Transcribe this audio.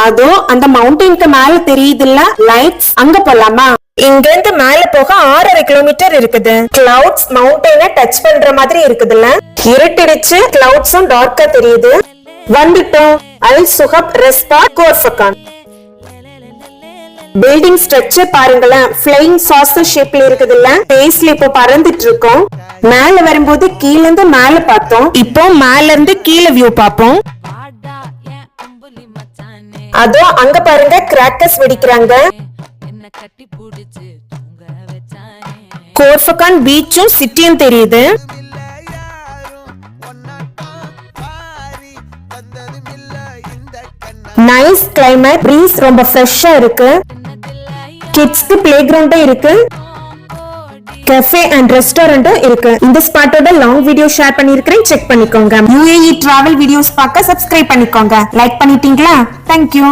அதோ அந்த மவுண்டனுக்கு மேல தெரியுதுல்ல லைட்ஸ், அங்க போலாமா? இங்க இருந்து மேல போக 6.5 கிலோமீட்டர் இருக்குது. கிளவுட்ஸ் மவுண்டனை டச் பண்ற மாதிரி இருக்குதுல்ல. இருட்டிடுச்சு, கிளவுட்ஸும் டார்க்கா தெரியுது. வந்துட்டோம். அல் சுஹப் ரெஸ்பாட் கோர்ஃபகான். பில்டிங் ஸ்ட்ரக்சர் பாருங்களேன், ஃப்ளையிங் சாசர் ஷேப்ல இருக்குதுல்ல. ஸ்பேஸ்ல இப்போ பறந்துட்டு இருக்கோம். மேல வரும்போது கீழ இருந்து மேல பார்த்தோம், இப்போ மேல இருந்து கீழ வியூ பாப்போம். அதோ அங்க பாருங்க, கிராக்கர்ஸ் வெடிக்கிறாங்க. கோர்ஃபகான் பீச்சும் சிட்டியும் தெரியுது. நைஸ் கிளைமேட், பிரீஸ் ரொம்ப ஃப்ரெஷ்ஷா இருக்கு. கிட்ஸ்க்கு பிளே கிரவுண்டும் இருக்கு. கஃபே அண்ட் ரெஸ்டாரண்டும் இருக்கு. இந்த ஸ்பாட்டோட லாங் வீடியோ ஷேர் பண்ணிருக்கேன், செக் பண்ணிக்கோங்க. UAE டிராவல் வீடியோஸ் பார்க்க சப்ஸ்கிரைப் பண்ணிக்கோங்க. லைக் பண்ணிட்டீங்களா? தேங்க்யூ.